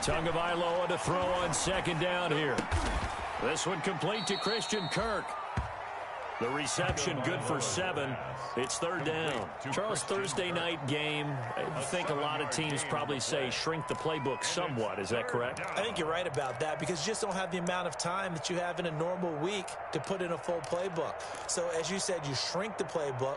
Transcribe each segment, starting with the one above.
Tagovailoa to throw on second down here. This one complete to Christian Kirk. The reception good for 7. It's third down. Charles, Thursday night game, I think a lot of teams probably say shrink the playbook somewhat. Is that correct? I think you're right about that because you just don't have the amount of time that you have in a normal week to put in a full playbook. So as you said, you shrink the playbook.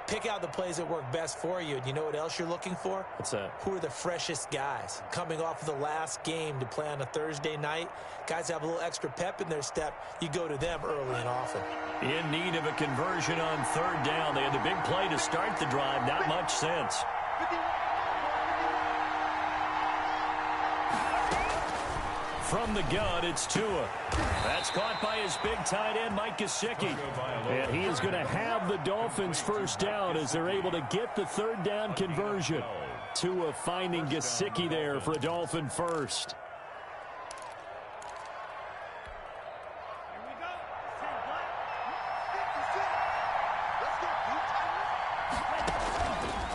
Pick out the plays that work best for you. And you know what else you're looking for? What's that? Who are the freshest guys? Coming off of the last game to play on a Thursday night, guys have a little extra pep in their step. You go to them early and often. In need of a conversion on third down. They had the big play to start the drive. Not much sense. From the gun, it's Tua. That's caught by his big tight end, Mike Gesicki. And he is going to have the Dolphins first down as they're able to get the third down conversion. Tua finding Gesicki there for a Dolphin first.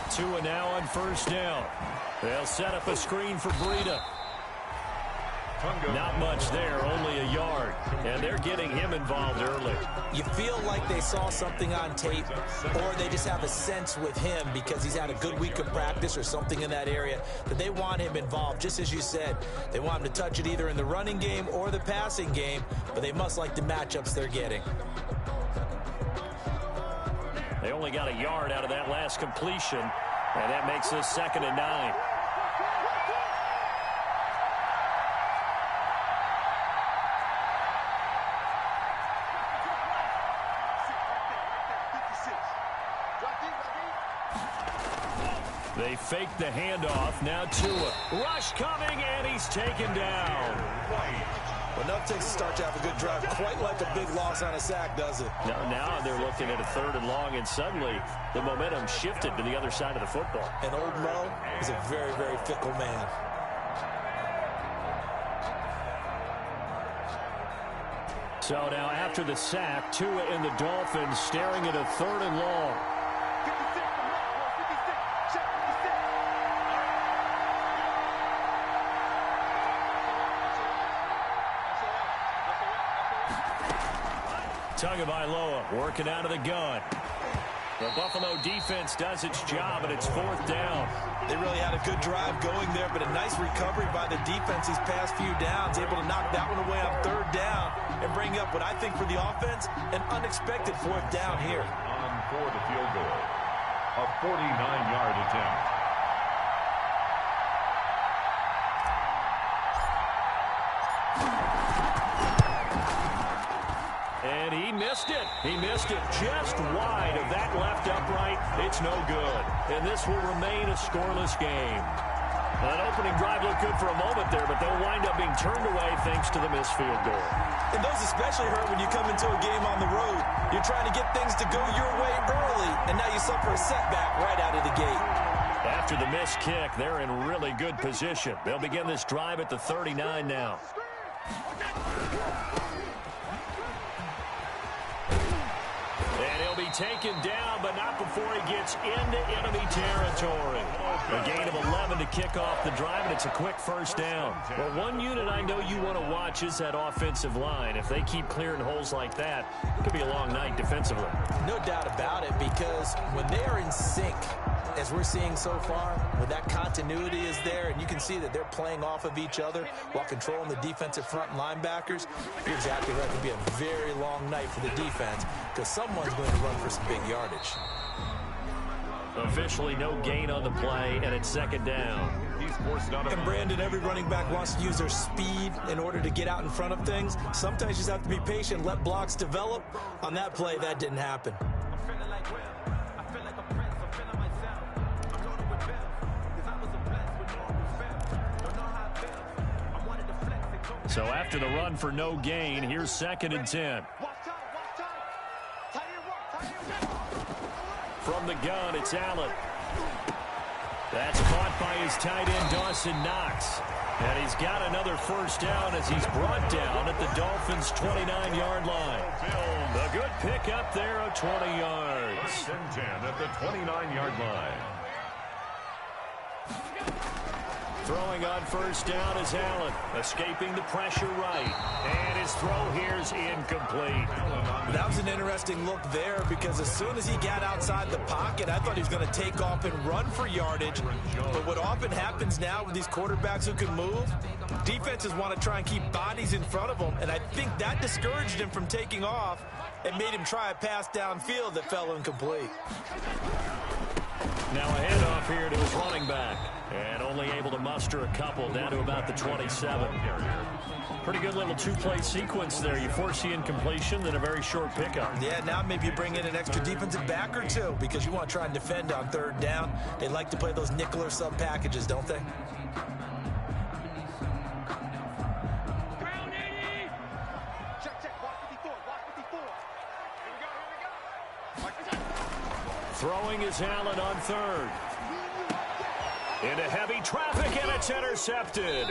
Tua now on first down. They'll set up a screen for Breida. Not much there, only a yard. And they're getting him involved early. You feel like they saw something on tape, or they just have a sense with him because he's had a good week of practice or something in that area that they want him involved. Just as you said, they want him to touch it either in the running game or the passing game, but they must like the matchups they're getting. They only got a yard out of that last completion, and that makes this 2nd and 9. They fake the handoff. Now Tua. Rush coming, and he's taken down. Well, enough takes to start to have a good drive. Quite like a big loss on a sack, does it? Now they're looking at a 3rd and long, and suddenly the momentum shifted to the other side of the football. And old Mo is a very, very fickle man. So now after the sack, Tua and the Dolphins staring at a 3rd and long. Tagovailoa working out of the gun. The Buffalo defense does its job, and it's 4th down. They really had a good drive going there, but a nice recovery by the defense these past few downs, able to knock that one away on 3rd down and bring up what I think for the offense, an unexpected 4th down here. On for the field goal, a 49-yard attempt. And he missed it. He missed it just wide of that left upright. It's no good. And this will remain a scoreless game. That opening drive looked good for a moment there, but they'll wind up being turned away thanks to the missed field goal. And those especially hurt when you come into a game on the road. You're trying to get things to go your way early, and now you suffer a setback right out of the gate. After the missed kick, they're in really good position. They'll begin this drive at the 39 now. Taken down, but not before he gets into enemy territory. A gain of 11 to kick off the drive, and it's a quick first down. Well, one unit I know you want to watch is that offensive line. If they keep clearing holes like that, it could be a long night defensively. No doubt about it, because when they are in sync, as we're seeing so far, when that continuity is there, and you can see that they're playing off of each other while controlling the defensive front and linebackers, you're exactly right. It could be a very long night for the defense because someone's going to run for some big yardage. Officially no gain on the play, and it's 2nd down. And Brandon, every running back wants to use their speed in order to get out in front of things. Sometimes you just have to be patient, let blocks develop. On that play, that didn't happen. So after the run for no gain, here's 2nd and 10. From the gun, it's Allen. That's caught by his tight end, Dawson Knox. And he's got another first down as he's brought down at the Dolphins' 29-yard line. A good pickup there of 20 yards. 10 at the 29-yard line. Throwing on first down is Allen. Escaping the pressure right. And his throw here's incomplete. That was an interesting look there because as soon as he got outside the pocket, I thought he was going to take off and run for yardage. But what often happens now with these quarterbacks who can move, defenses want to try and keep bodies in front of them. And I think that discouraged him from taking off and made him try a pass downfield that fell incomplete. Now a handoff here to his running back. And only able to muster a couple down to about the 27. Pretty good little two-play sequence there. You force the incompletion, then a very short pickup. Yeah, now maybe you bring in an extra defensive back or two because you want to try and defend on third down. They like to play those nickel or sub packages, don't they? Throwing is Allen on third. Into heavy traffic, and it's intercepted.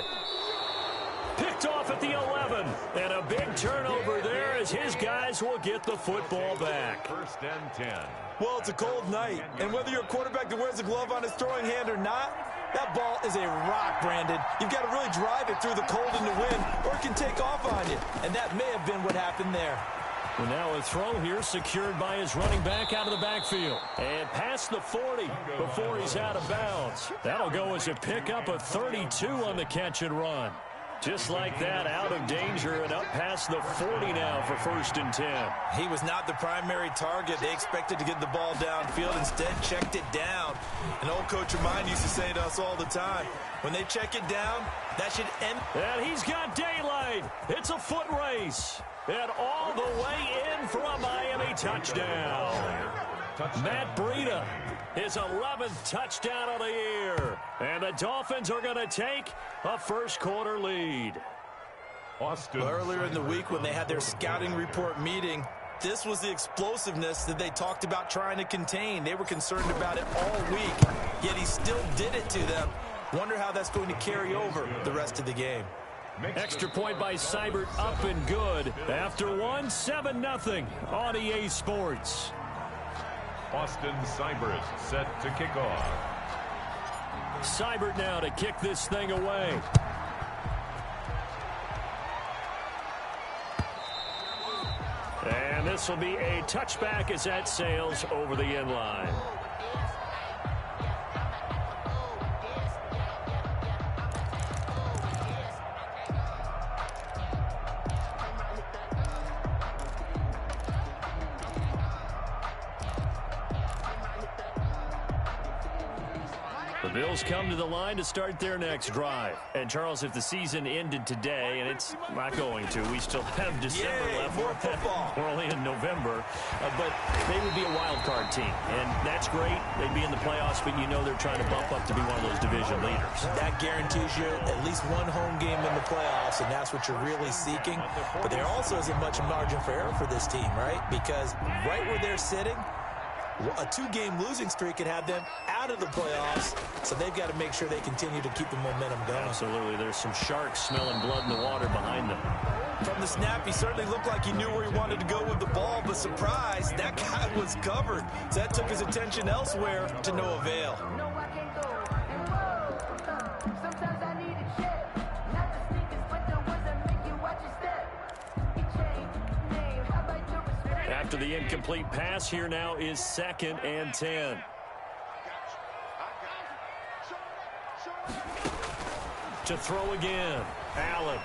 Picked off at the 11. And a big turnover there as his guys will get the football back. First and 10. Well, it's a cold night, and whether you're a quarterback that wears a glove on his throwing hand or not, that ball is a rock, Brandon. You've got to really drive it through the cold and the wind, or it can take off on you. And that may have been what happened there. And now a throw here secured by his running back out of the backfield. And past the 40 before he's out of bounds. That'll go as a pickup of 32 on the catch and run. Just like that, out of danger and up past the 40 now for first and 10. He was not the primary target. They expected to get the ball downfield. Instead, checked it down. An old coach of mine used to say to us all the time, when they check it down, that should end. And he's got daylight. It's a foot race. And all the way in for a Miami touchdown. Matt Breida, his 11th touchdown of the year. And the Dolphins are going to take a first-quarter lead. Earlier in the week when they had their scouting report meeting, this was the explosiveness that they talked about trying to contain. They were concerned about it all week, yet he still did it to them. Wonder how that's going to carry over the rest of the game. Extra point by Seibert, up and good. After one, 7-0 on EA Sports. Austin Seibert set to kick off. Seibert now to kick this thing away. And this will be a touchback as that sails over the end line. The Bills come to the line to start their next drive. And, Charles, if the season ended today, and it's not going to, we still have December left. More football. We're only in November. But they would be a wild card team. And that's great. They'd be in the playoffs, but you know they're trying to bump up to be one of those division leaders. That guarantees you at least one home game in the playoffs, and that's what you're really seeking. But there also isn't much margin for error for this team, right? Because right where they're sitting, a two-game losing streak could have them out of the playoffs, so they've got to make sure they continue to keep the momentum going. Absolutely. There's some sharks smelling blood in the water behind them. From the snap, he certainly looked like he knew where he wanted to go with the ball, but surprise, that guy was covered. So that took his attention elsewhere to no avail. After the incomplete pass, here now is 2nd and 10. To throw again. Allen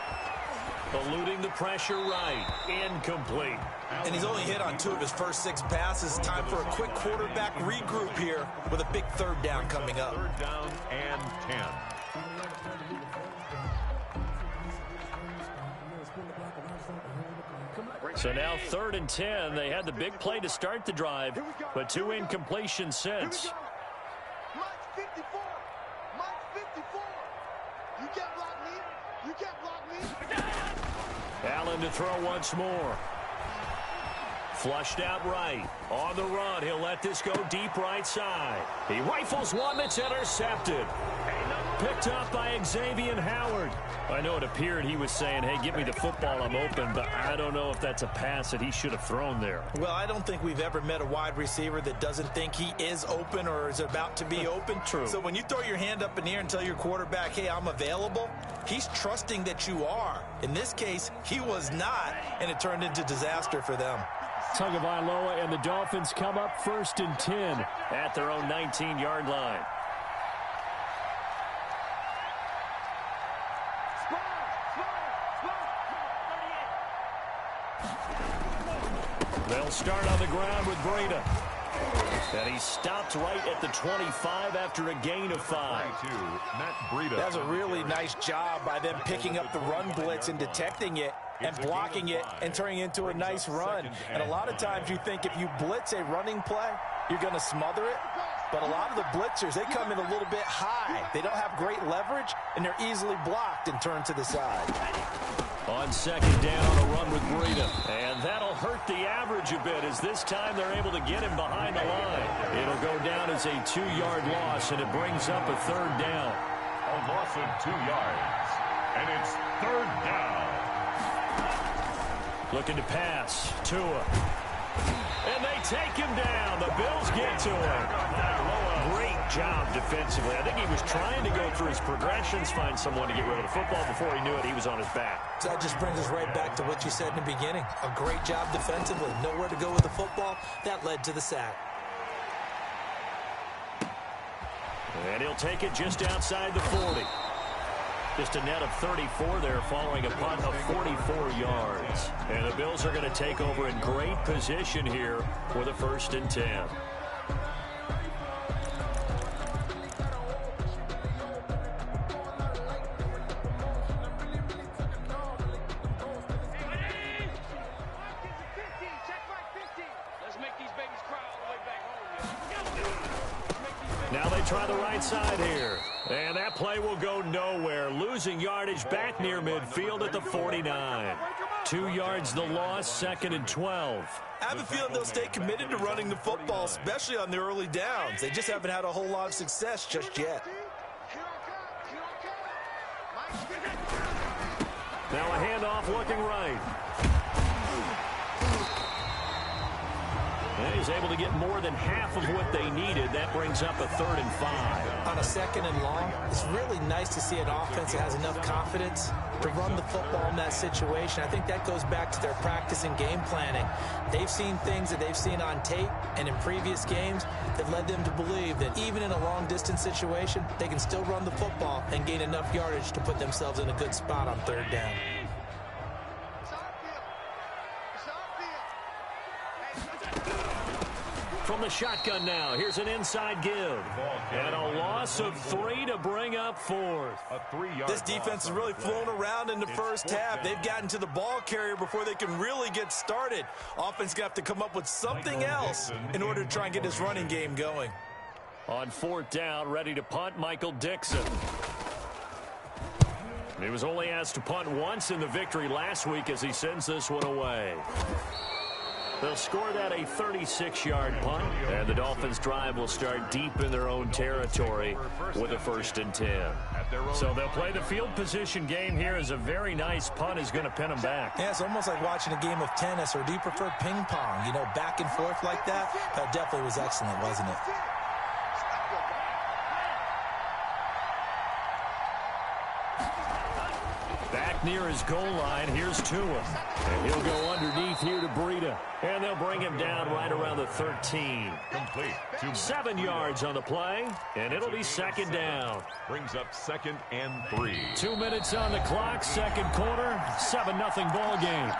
eluding the pressure right. Incomplete. And he's only hit on 2 of his first 6 passes. Time for a quick quarterback regroup here with a big third down coming up. Third down and 10. So now 3rd and 10. They had the big play to start the drive, but 2 incompletions since. Mike 54. Mike 54. You can't block me. You can't block me. Allen to throw once more. Flushed out right. On the run, he'll let this go deep right side. He rifles one that's intercepted. Picked off by Xavier Howard. I know it appeared he was saying, hey, give me the football, I'm open, but I don't know if that's a pass that he should have thrown there. Well, I don't think we've ever met a wide receiver that doesn't think he is open or is about to be open. True. So when you throw your hand up in the air and tell your quarterback, hey, I'm available, he's trusting that you are. In this case, he was not, and it turned into disaster for them. Tagovailoa and the Dolphins come up 1st and 10 at their own 19-yard line. They'll start on the ground with Breida. And he stopped right at the 25 after a gain of 5. That's a really nice job by them picking up the run blitz and detecting it and blocking it and turning it into a nice run. And a lot of times you think if you blitz a running play, you're going to smother it. But a lot of the blitzers, they come in a little bit high. They don't have great leverage, and they're easily blocked and turned to the side. On 2nd down on a run with Breida. And that'll hurt the average a bit as this time they're able to get him behind the line. It'll go down as a 2-yard loss, and it brings up a 3rd down. A loss of 2 yards. And it's 3rd down. Looking to pass. Tua. And they take him down. The Bills get to him. Great job defensively. I think he was trying to go through his progressions, find someone to get rid of the football. Before he knew it, he was on his back. So that just brings us right back to what you said in the beginning. A great job defensively. Nowhere to go with the football. That led to the sack. And he'll take it just outside the 40. Just a net of 34 there following a punt of 44 yards. And the Bills are going to take over in great position here with a 1st and 10. Now they try the right side here. And that play will go nowhere. Losing yardage back near midfield at the 49. 2 yards the loss, 2nd and 12. I have a feeling they'll stay committed to running the football, especially on the early downs. They just haven't had a whole lot of success just yet. Now a handoff looking right. And he's able to get more than half of what they needed. That brings up a 3rd and 5. On a 2nd and long, it's really nice to see an offense that has enough confidence to run the football in that situation. I think that goes back to their practice and game planning. They've seen things that they've seen on tape and in previous games that led them to believe that even in a long-distance situation, they can still run the football and gain enough yardage to put themselves in a good spot on 3rd down. From the shotgun now, here's an inside give. And a loss of 3 to bring up 4th. This defense is really flown around in the first half. They've gotten to the ball carrier before they can really get started. Offense got to come up with something else in order to try and get this running game going. On 4th down, ready to punt, Michael Dixon. He was only asked to punt once in the victory last week as he sends this one away. They'll score that a 36-yard punt, and the Dolphins' drive will start deep in their own territory with a 1st and 10. So they'll play the field position game here as a very nice punt is going to pin them back. Yeah, it's almost like watching a game of tennis, or do you prefer ping pong? You know, back and forth like that? That definitely was excellent, wasn't it? Back near his goal line, here's Tua. And he'll go underneath here to Breida. And they'll bring him down right around the 13. Complete. 7 yards on the play, and it'll be 2nd down. Brings up 2nd and 3. 2 minutes on the clock, 2nd quarter, 7-0 ball game.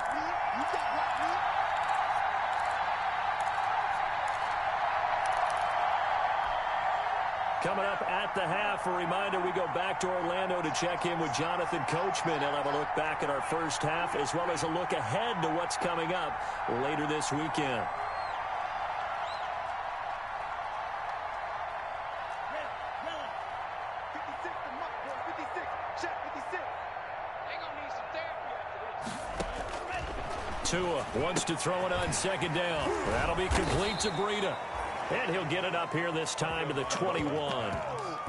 Coming up at the half, a reminder, we go back to Orlando to check in with Jonathan Coachman. He'll have a look back at our first half as well as a look ahead to what's coming up later this weekend. Tua wants to throw it on 2nd down. That'll be complete to Breida. And he'll get it up here this time to the 21.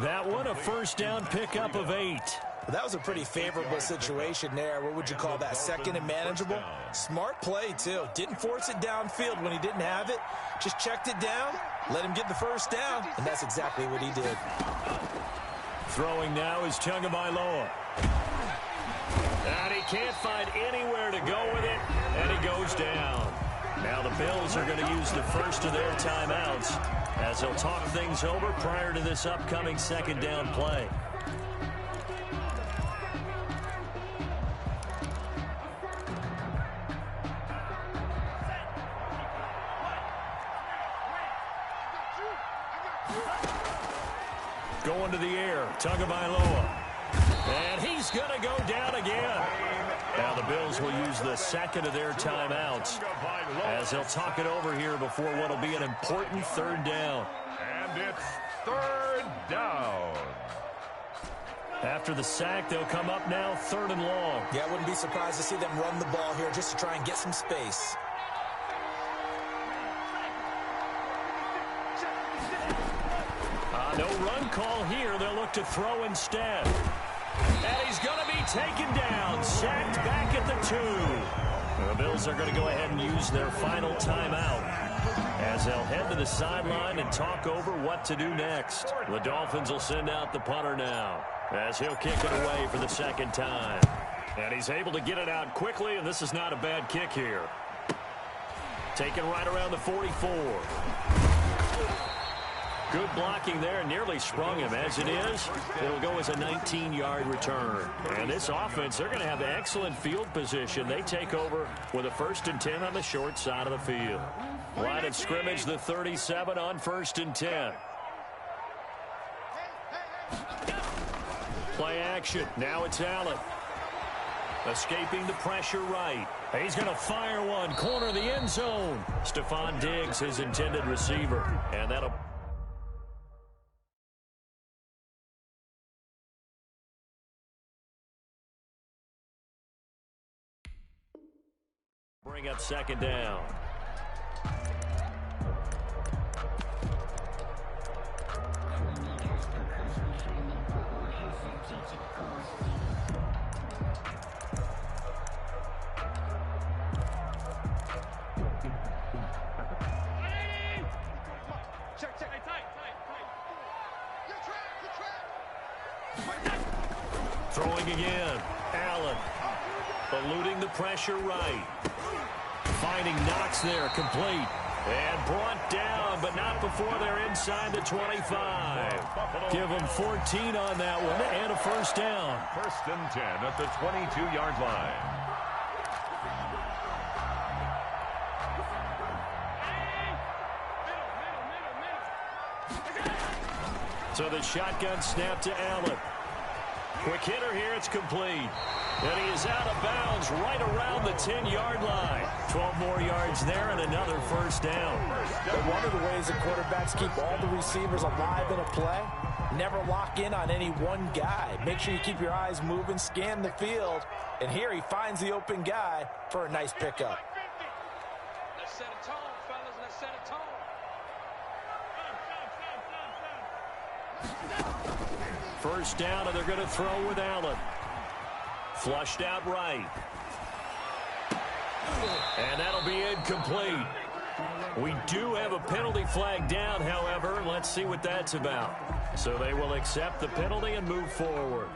That one, a first down pickup of 8. That was a pretty favorable situation there. What would you call that? Second and manageable? Smart play, too. Didn't force it downfield when he didn't have it. Just checked it down, let him get the first down, and that's exactly what he did. Throwing now is Tagovailoa. And he can't find anywhere to go with it, and he goes down. Now the Bills are going to use the first of their timeouts as they'll talk things over prior to this upcoming second down play. Going to the air, Tagovailoa. And he's going to go down again. Now the Bills will use the second of their timeouts as they'll talk it over here before what will be an important third down. And it's third down. After the sack, they'll come up now third and long. Yeah, I wouldn't be surprised to see them run the ball here just to try and get some space. No run call here. They'll look to throw instead. And he's going to be taken down. Sacked back at the 2. The Bills are going to go ahead and use their final timeout as they'll head to the sideline and talk over what to do next. The Dolphins will send out the punter now as he'll kick it away for the second time. And he's able to get it out quickly, and this is not a bad kick here. Taken right around the 44. Good blocking there, nearly sprung him. As it is, it'll go as a 19-yard return. And this offense, they're going to have excellent field position. They take over with a 1st and 10 on the short side of the field. Line of scrimmage, the 37 on 1st and 10. Play action. Now it's Allen. Escaping the pressure right. He's going to fire one. Corner of the end zone. Stephon Diggs, his intended receiver. And that'll bring up second down. Throwing again. Allen. Eluding the pressure right. Finding Knox there, complete. And brought down, but not before they're inside the 25. Give them 14 on that one and a first down. 1st and 10 at the 22-yard line. So the shotgun snap to Allen. Quick hitter here, it's complete. And he is out of bounds right around the 10-yard line. 12 more yards there and another first down. But one of the ways that quarterbacks keep all the receivers alive in a play, never lock in on any one guy. Make sure you keep your eyes moving, scan the field. And here he finds the open guy for a nice pickup. Let's set a tone, fellas. Let's set a tone. First down, and they're going to throw with Allen. Flushed out right. And that'll be incomplete. We do have a penalty flag down, however. Let's see what that's about. So they will accept the penalty and move forward.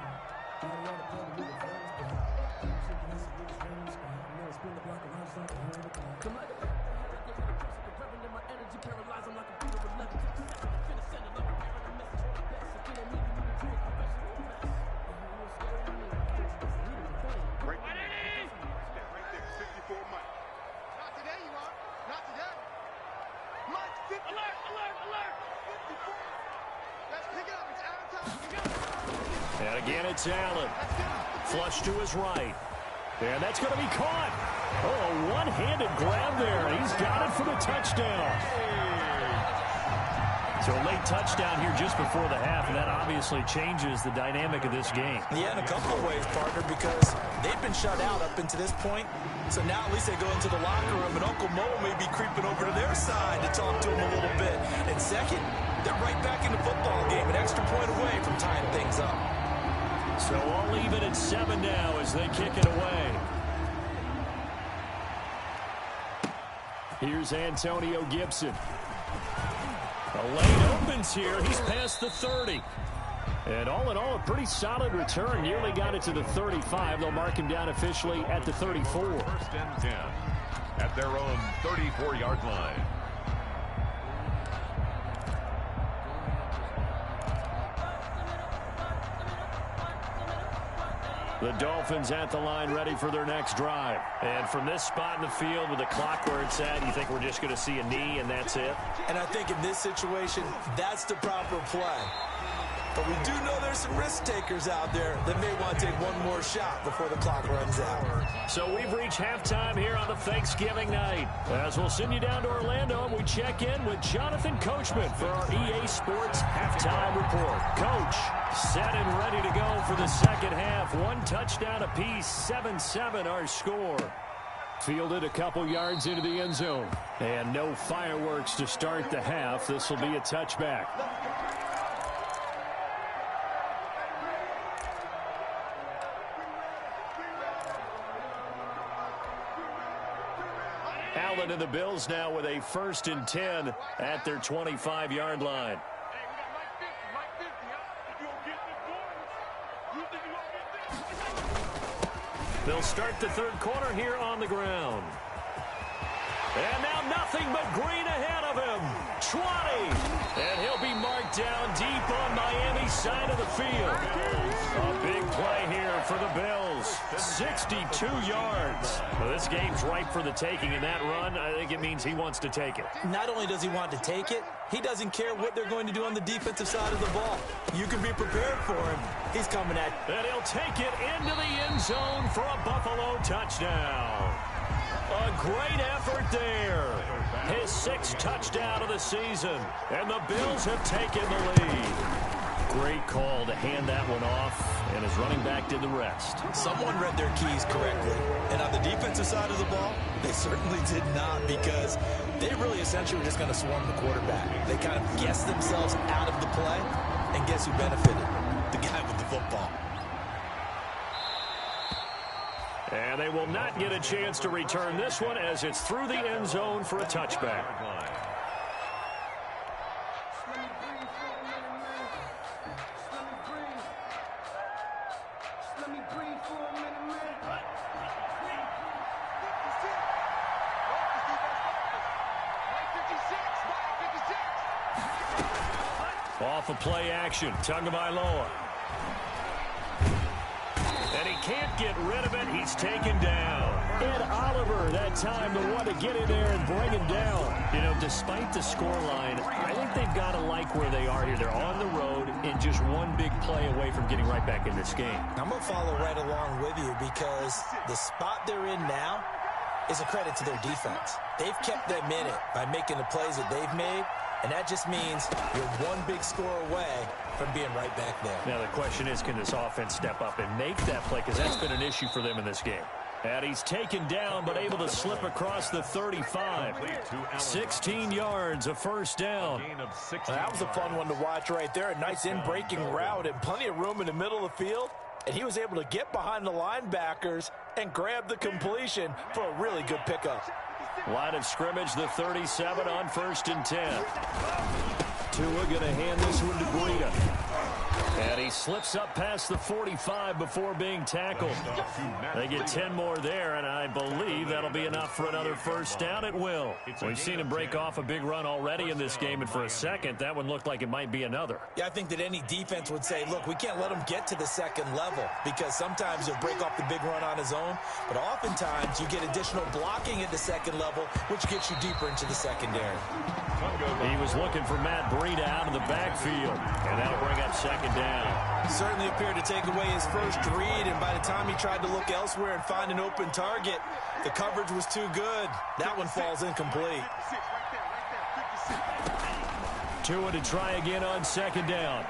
And again, it's Allen. Flush to his right. And that's going to be caught. Oh, a one-handed grab there. He's got it for the touchdown. So a late touchdown here just before the half, and that obviously changes the dynamic of this game. Yeah, in a couple of ways, partner, because they've been shut out up until this point. So now at least they go into the locker room, and Uncle Mo may be creeping over to their side to talk to him a little bit. And second, they're right back in the football game, an extra point away from tying things up. So all even at 7 now as they kick it away. Here's Antonio Gibson. A lane opens here. He's past the 30. And all in all, a pretty solid return. Nearly got it to the 35. They'll mark him down officially at the 34. First and 10 at their own 34-yard line. The Dolphins at the line ready for their next drive. And from this spot in the field with the clock where it's at, you think we're just going to see a knee and that's it? And I think in this situation, that's the proper play. But we do know there's some risk takers out there that may want to take one more shot before the clock runs out. So we've reached halftime here on the Thanksgiving night. As we'll send you down to Orlando and we check in with Jonathan Coachman for our EA Sports Halftime Report. Coach, set and ready to go for the second half. One touchdown apiece, 7-7 our score. Fielded a couple yards into the end zone. And no fireworks to start the half. This will be a touchback. Allen and the Bills now with a 1st and 10 at their 25-yard line. They'll start the third quarter here on the ground. And now nothing but green ahead of him. 20. And he'll be marked down deep on Miami's side of the field. A big play here for the Bills. 62 yards. Well, this game's ripe for the taking, and that run, I think it means he wants to take it. Not only does he want to take it, he doesn't care what they're going to do on the defensive side of the ball. You can be prepared for him. He's coming at you. And he'll take it into the end zone for a Buffalo touchdown. A great effort there. His 6th touchdown of the season. And the Bills have taken the lead. Great call to hand that one off, and his running back did the rest. Someone read their keys correctly. And on the defensive side of the ball, they certainly did not, because they really essentially were just going to swarm the quarterback. They kind of guessed themselves out of the play, and guess who benefited? The guy with the football. And they will not get a chance to return this one as it's through the end zone for a touchback. Off of play action, Tagovailoa. And he can't get rid of it. He's taken down. Ed Oliver, that time, the one to get in there and bring him down. You know, despite the scoreline, I think they've got to like where they are here. They're on the road and just one big play away from getting right back in this game. I'm going to follow right along with you, because the spot they're in now is a credit to their defense. They've kept them in it by making the plays that they've made, and that just means you're one big score away from being right back there. Now the question is, can this offense step up and make that play? Because that's been an issue for them in this game. And he's taken down, but able to slip across the 35. 16 yards, a first down. That was a fun one to watch right there. A nice in-breaking route and plenty of room in the middle of the field. And he was able to get behind the linebackers and grab the completion for a really good pickup. Line of scrimmage, the 37 on 1st and 10. Tua going to hand this one to Breida. And he slips up past the 45 before being tackled. They get 10 more there, and I believe that'll be enough for another first down. It will. We've seen him break off a big run already in this game, and for a second, that one looked like it might be another. Yeah, I think that any defense would say, look, we can't let him get to the second level, because sometimes he'll break off the big run on his own, but oftentimes you get additional blocking at the second level, which gets you deeper into the secondary. He was looking for Matt Breida out of the backfield, and that'll bring up second down. Certainly appeared to take away his first read, and by the time he tried to look elsewhere and find an open target, the coverage was too good. That one falls incomplete. Tua to try again on second down.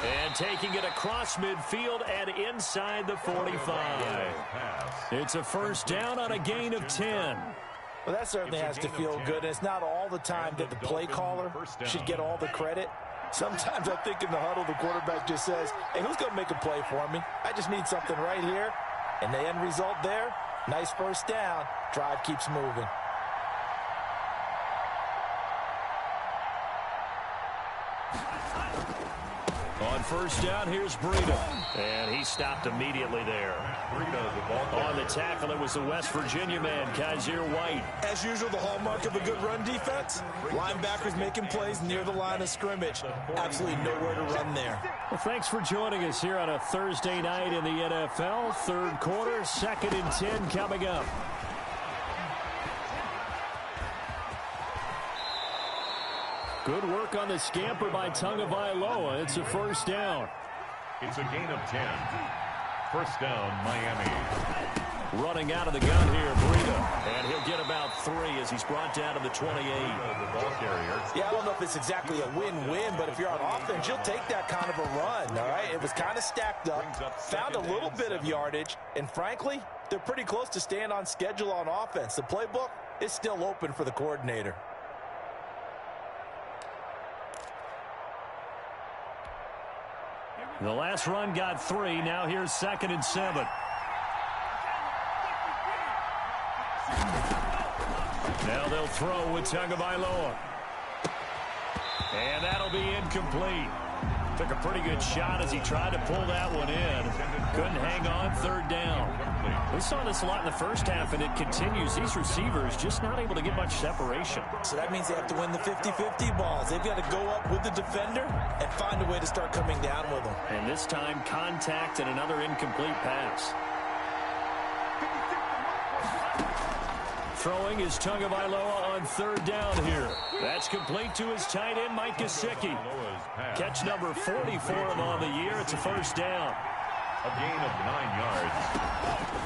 And taking it across midfield and inside the 45. It's a first down on a gain of 10. Well, that certainly has to feel good. It's not all the time that the play caller should get all the credit. Sometimes I think in the huddle, the quarterback just says, hey, who's going to make a play for me? I just need something right here. And the end result there, nice first down. Drive keeps moving. On first down, here's Breida. And he stopped immediately there. On the tackle, it was the West Virginia man, Kaiser White. As usual, the hallmark of a good run defense, linebackers making plays near the line of scrimmage. Absolutely nowhere to run there. Well, thanks for joining us here on a Thursday night in the NFL. Third quarter, 2nd and 10 coming up. Good work on the scamper by Tagovailoa. It's a first down. It's a gain of 10. First down, Miami. Running out of the gun here, Breida. And he'll get about 3 as he's brought down to the 28. The ball carrier. Yeah, I don't know if it's exactly a win-win, but if you're on offense, you'll take that kind of a run, all right? It was kind of stacked up, found a little bit of yardage, and frankly, they're pretty close to staying on schedule on offense. The playbook is still open for the coordinator. The last run got 3. Now here's 2nd and 7. Now they'll throw with Tagovailoa. And that'll be incomplete. Took a pretty good shot as he tried to pull that one in. Couldn't hang on, 3rd down. We saw this a lot in the first half, and it continues. These receivers just not able to get much separation. So that means they have to win the 50-50 balls. They've got to go up with the defender and find a way to start coming down with them. And this time, contact and another incomplete pass. Throwing is Tagovailoa on 3rd down here. That's complete to his tight end, Mike Gesicki. Catch number 40 for him on the year. It's a first down. A gain of 9 yards.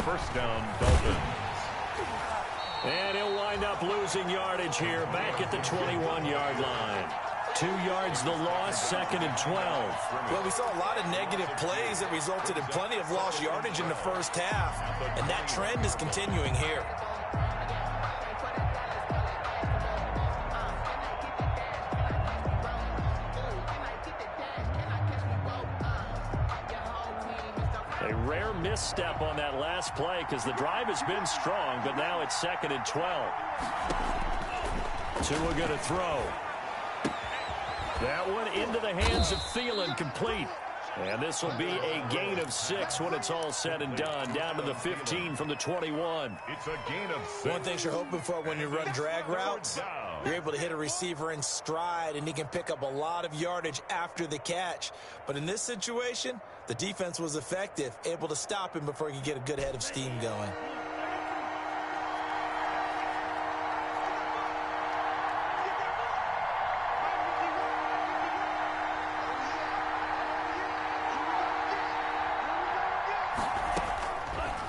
First down, Dolphins. And he'll wind up losing yardage here back at the 21-yard line. 2 yards the loss, 2nd and 12. Well, we saw a lot of negative plays that resulted in plenty of lost yardage in the first half, and that trend is continuing here. A rare misstep on that last play because the drive has been strong, but now it's 2nd and 12. Tua going to throw. That one into the hands of Thielen, complete. And this will be a gain of 6 when it's all said and done. Down to the 15 from the 21. It's a gain of 6. One thing you're hoping for when you run drag routes, you're able to hit a receiver in stride, and he can pick up a lot of yardage after the catch. But in this situation, the defense was effective, able to stop him before he could get a good head of steam going.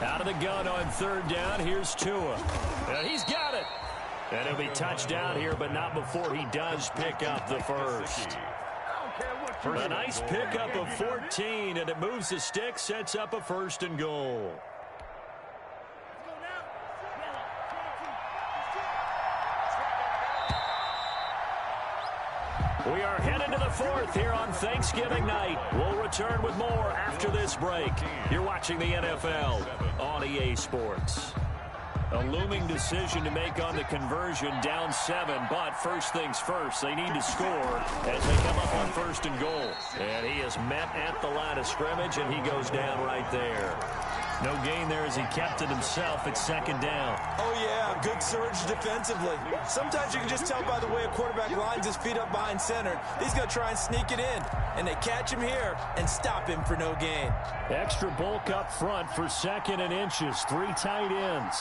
Out of the gun on 3rd down. Here's Tua. And he's got it. And it'll be touchdown here, but not before he does pick up the first. A nice pickup of 14, and it moves the stick, sets up a 1st and goal. We are headed to the 4th here on Thanksgiving night. We'll return with more after this break. You're watching the NFL on EA Sports. A looming decision to make on the conversion, down 7, but first things first, they need to score as they come up on 1st and goal. And he is met at the line of scrimmage, and he goes down right there. No gain there as he kept it himself at 2nd down. Oh, yeah, good surge defensively. Sometimes you can just tell by the way a quarterback lines his feet up behind center. He's going to try and sneak it in, and they catch him here and stop him for no gain. Extra bulk up front for 2nd and inches, 3 tight ends.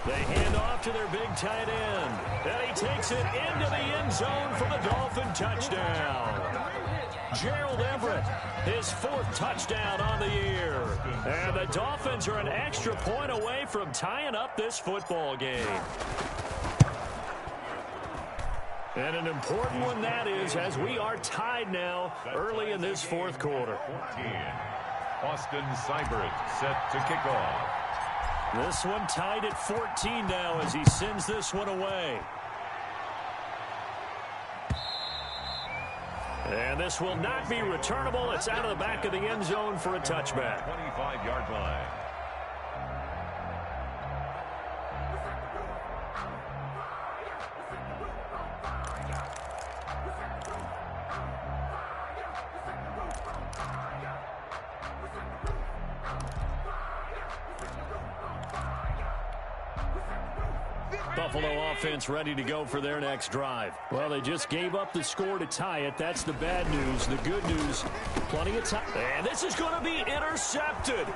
They hand off to their big tight end. And he takes it into the end zone for the Dolphin touchdown. Gerald Everett, his 4th touchdown on the year. And the Dolphins are an extra point away from tying up this football game. And an important one that is, as we are tied now early in this 4th quarter. 14. Austin Seibert set to kick off. This one tied at 14 now as he sends this one away. And this will not be returnable. It's out of the back of the end zone for a touchback. 25-yard line. Buffalo offense ready to go for their next drive. Well, they just gave up the score to tie it. That's the bad news. The good news, plenty of time. And this is going to be intercepted.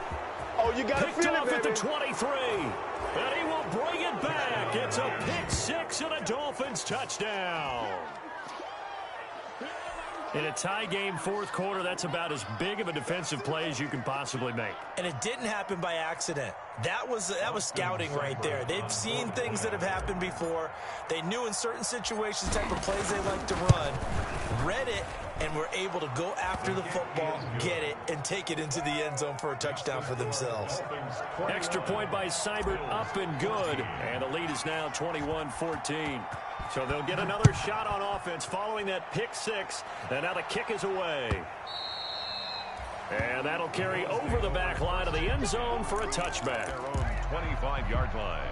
Oh, you got to Picked feel off it, at the baby. 23. And he will bring it back. It's a pick 6 and a Dolphins touchdown. In a tie game 4th quarter, that's about as big of a defensive play as you can possibly make. And it didn't happen by accident. That was scouting right there. They've seen things that have happened before. They knew in certain situations the type of plays they like to run, read it, and were able to go after the football, get it, and take it into the end zone for a touchdown for themselves. Extra point by Seibert, up and good. And the lead is now 21-14. So they'll get another shot on offense following that pick 6. And now the kick is away. And that'll carry over the back line of the end zone for a touchback. Their own 25-yard line.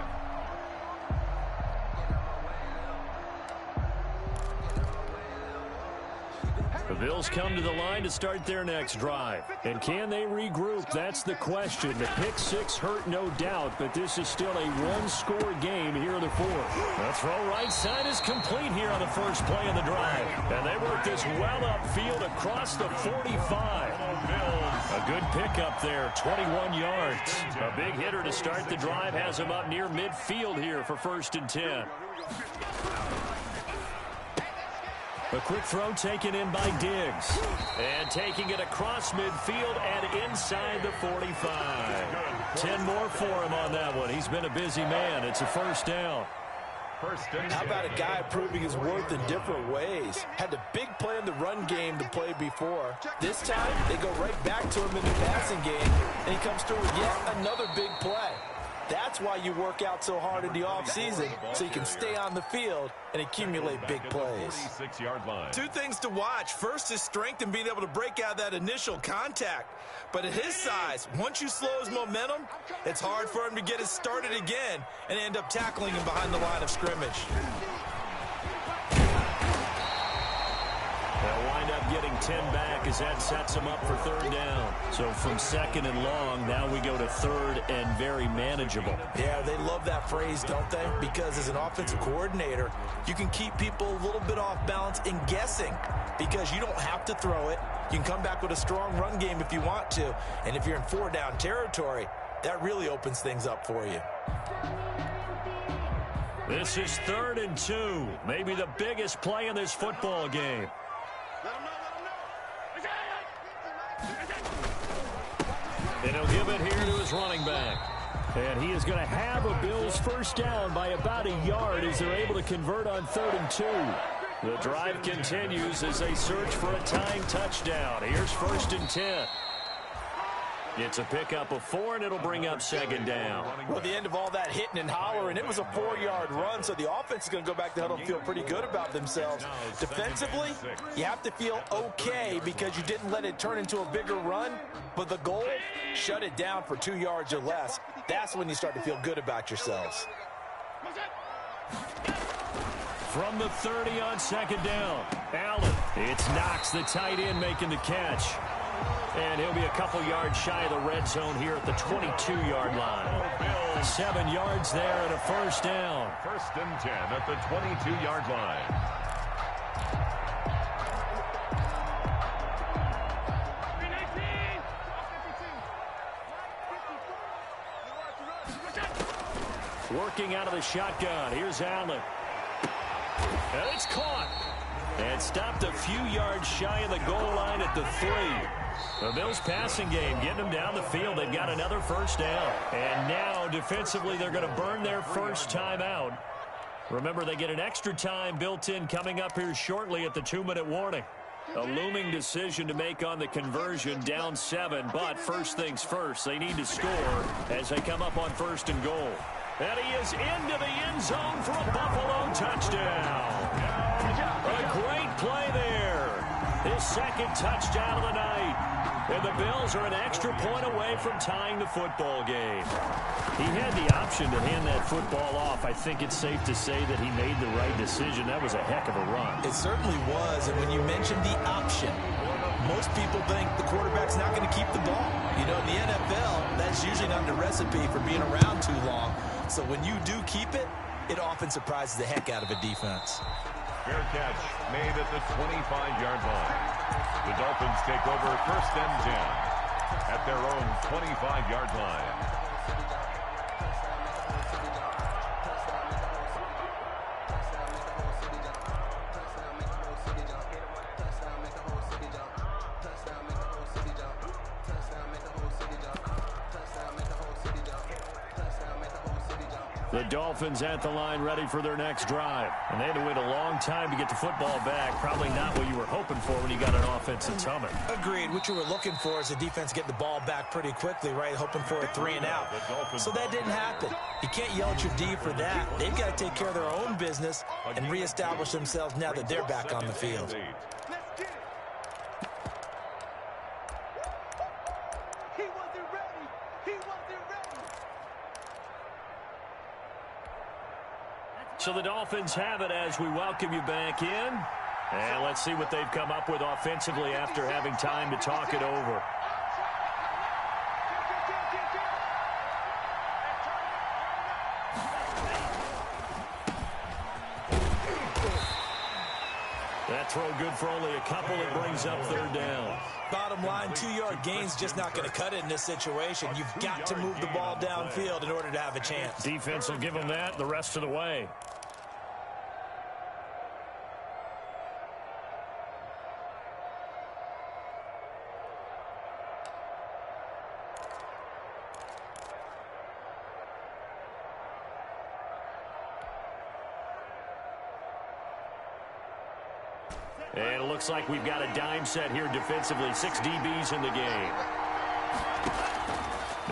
The Bills come to the line to start their next drive. And can they regroup? That's the question. The pick 6 hurt, no doubt, but this is still a one-score game here in the 4th. The throw right side is complete here on the first play of the drive. And they work this well upfield across the 45. A good pickup there, 21 yards. A big hitter to start the drive has him up near midfield here for 1st and 10. A quick throw taken in by Diggs. And taking it across midfield and inside the 45. 10 more for him on that one. He's been a busy man. It's a 1st down. How about a guy proving his worth in different ways? Had the big play in the run game the play before. This time, they go right back to him in the passing game, and he comes through with yet another big play. That's why you work out so hard in the offseason, so you can stay on the field and accumulate big plays. 46-yard line. 2 things to watch. First is strength and being able to break out that initial contact. But at his size, once you slow his momentum, it's hard for him to get it started again and end up tackling him behind the line of scrimmage. They'll wind up getting 10 back as that sets them up for 3rd down. So from 2nd and long, now we go to 3rd and very manageable. Yeah, they love that phrase, don't they? Because as an offensive coordinator, you can keep people a little bit off balance in guessing because you don't have to throw it. You can come back with a strong run game if you want to. And if you're in 4-down territory, that really opens things up for you. This is 3rd and 2. Maybe the biggest play in this football game. And he'll give it here to his running back. And he is going to have a Bills 1st down by about a yard as they're able to convert on 3rd and 2. The drive continues as they search for a tying touchdown. Here's 1st and 10. It's a pickup of 4, and it'll bring up 2nd down. Well, the end of all that hitting and hollering, it was a 4-yard run, so the offense is going to go back to huddle and feel pretty good about themselves. Defensively, you have to feel okay because you didn't let it turn into a bigger run, but the goal, shut it down for 2 yards or less. That's when you start to feel good about yourselves. From the 30 on 2nd down, Allen. It's Knox, the tight end, making the catch. And he'll be a couple yards shy of the red zone here at the 22-yard line. 7 yards there and a 1st down. 1st and 10 at the 22-yard line. Working out of the shotgun. Here's Allen. And it's caught. And stopped a few yards shy of the goal line at the 3. The Bills passing game getting them down the field. They've got another first down. And now defensively they're going to burn their first timeout. Remember, they get an extra time built in coming up here shortly at the 2-minute warning. A looming decision to make on the conversion, down 7. But first things first, they need to score as they come up on 1st and goal. And he is into the end zone for a Buffalo touchdown. A great play there. His 2nd touchdown of the night. And the Bills are an extra point away from tying the football game. He had the option to hand that football off. I think it's safe to say that he made the right decision. That was a heck of a run. It certainly was. And when you mentioned the option, most people think the quarterback's not going to keep the ball. You know, in the NFL, that's usually not the recipe for being around too long. So when you do keep it, it often surprises the heck out of a defense. Fair catch made at the 25-yard line. The Dolphins take over 1st and 10 at their own 25-yard line. The Dolphins at the line ready for their next drive. And they had to wait a long time to get the football back. Probably not what you were hoping for when you got an offense that's humming. Agreed. What you were looking for is the defense getting the ball back pretty quickly, right? Hoping for a 3 and out. So that didn't happen. You can't yell at your D for that. They've got to take care of their own business and reestablish themselves now that they're back on the field. So the Dolphins have it as we welcome you back in. And let's see what they've come up with offensively after having time to talk it over. That throw good for only a couple. It brings up 3rd down. Bottom line, 2-yard gain's just not going to cut it in this situation. You've got to move the ball downfield in order to have a chance. Defense will give them that the rest of the way. And it looks like we've got a dime set here defensively. 6 DBs in the game.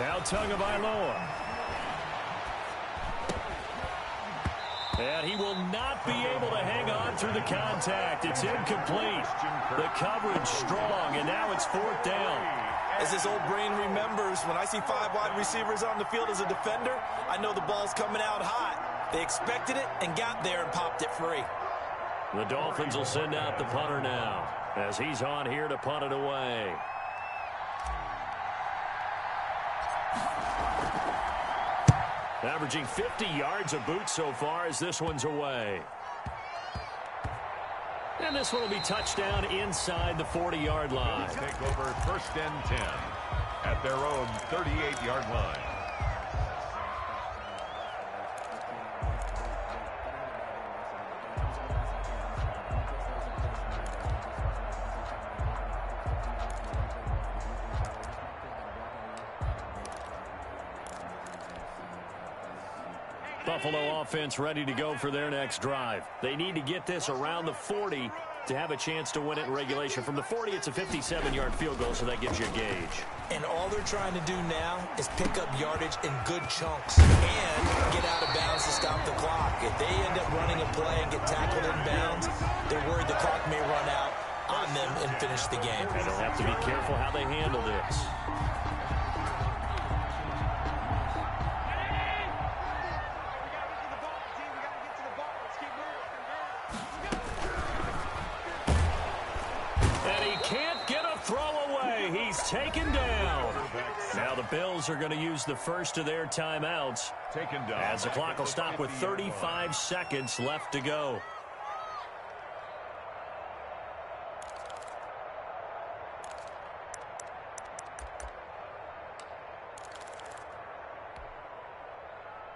Now Tagovailoa. And he will not be able to hang on through the contact. It's incomplete. The coverage strong, and now it's 4th down. As this old brain remembers, when I see 5 wide receivers on the field as a defender, I know the ball's coming out hot. They expected it and got there and popped it free. The Dolphins will send out the punter now as he's on here to punt it away. Averaging 50 yards a boot so far as this one's away. And this one will be touchdown inside the 40-yard line. Take over 1st and 10 at their own 38-yard line. Buffalo offense ready to go for their next drive. They need to get this around the 40 to have a chance to win it in regulation. From the 40, it's a 57-yard field goal, so that gives you a gauge. And all they're trying to do now is pick up yardage in good chunks and get out of bounds to stop the clock. If they end up running a play and get tackled in bounds, they're worried the clock may run out on them and finish the game. And they'll have to be careful how they handle this. Taken down. Now the Bills are going to use the first of their timeouts. Taken down. As the clock will stop with 35 seconds left to go.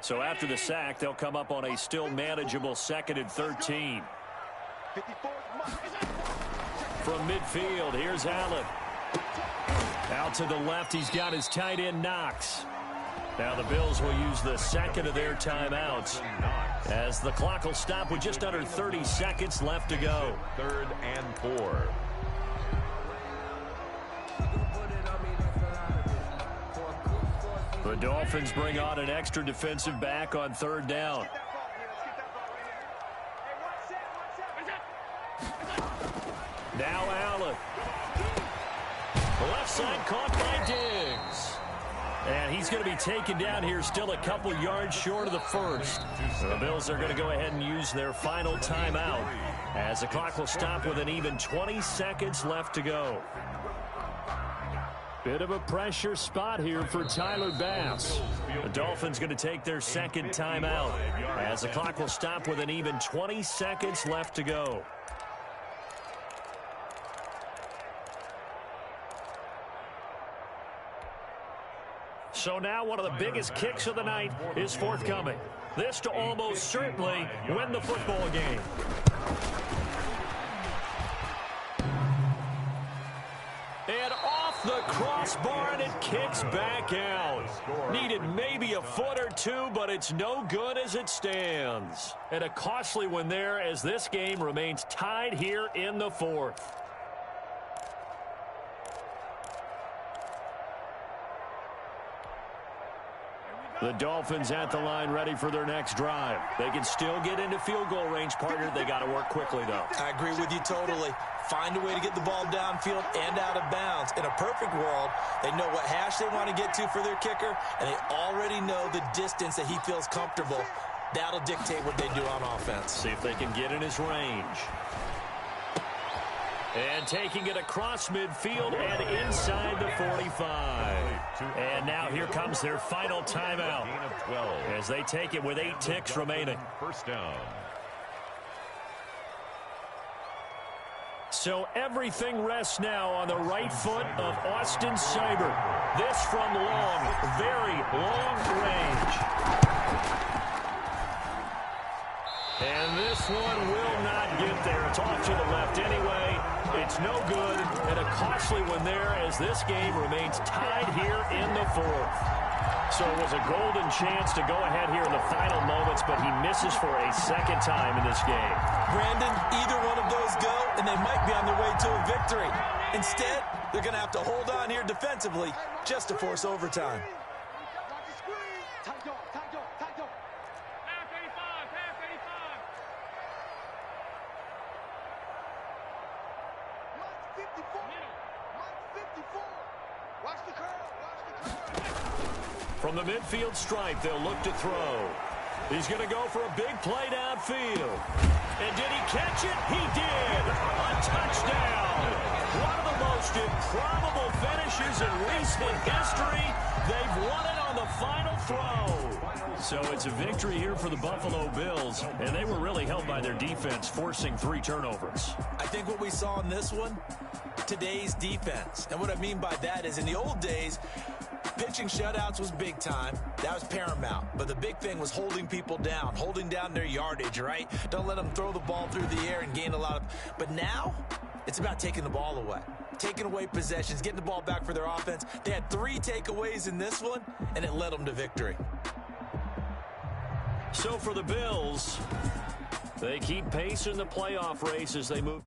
So after the sack, they'll come up on a still manageable 2nd and 13. From midfield, here's Allen. Out to the left, he's got his tight end, Knox. Now the Bills will use the second of their timeouts as the clock will stop with just under 30 seconds left to go. 3rd and 4. The Dolphins bring on an extra defensive back on 3rd down. Now Allen. Left side caught by Diggs. And he's going to be taken down here, still a couple yards short of the first. The Bills are going to go ahead and use their final timeout as the clock will stop with an even 20 seconds left to go. Bit of a pressure spot here for Tyler Bass. The Dolphins going to take their second timeout as the clock will stop with an even 20 seconds left to go. So now one of the biggest kicks of the night is forthcoming. This to almost certainly win the football game. And off the crossbar, and it kicks back out. Needed maybe a foot or two, but it's no good as it stands. And a costly one there as this game remains tied here in the 4th. The Dolphins at the line ready for their next drive. They can still get into field goal range, partner. They got to work quickly, though. I agree with you totally. Find a way to get the ball downfield and out of bounds. In a perfect world, they know what hash they want to get to for their kicker, and they already know the distance that he feels comfortable. That'll dictate what they do on offense. See if they can get in his range. And taking it across midfield and inside the 45. And now here comes their final timeout as they take it with 8 ticks remaining. First down. So everything rests now on the right foot of Austin Seibert. This from long, very long range. And this one will not get there. It's off to the left anyway. It's no good, and a costly one there as this game remains tied here in the 4th. So it was a golden chance to go ahead here in the final moments, but he misses for a second time in this game. Brandon, either one of those go, and they might be on their way to a victory. Instead, they're going to have to hold on here defensively just to force overtime. From the midfield stripe, they'll look to throw. He's going to go for a big play downfield. And did he catch it? He did. A touchdown. One of the most improbable finishes in recent history. They've won it on the final throw. So it's a victory here for the Buffalo Bills, and they were really helped by their defense, forcing 3 turnovers. I think what we saw in this one, today's defense. And what I mean by that is in the old days, pitching shutouts was big time. That was paramount. But the big thing was holding people down, holding down their yardage, right? Don't let them throw the ball through the air and gain a lot of... But now, it's about taking the ball away. Taking away possessions, getting the ball back for their offense. They had 3 takeaways in this one, and it led them to victory. So for the Bills, they keep pace in the playoff race as they move.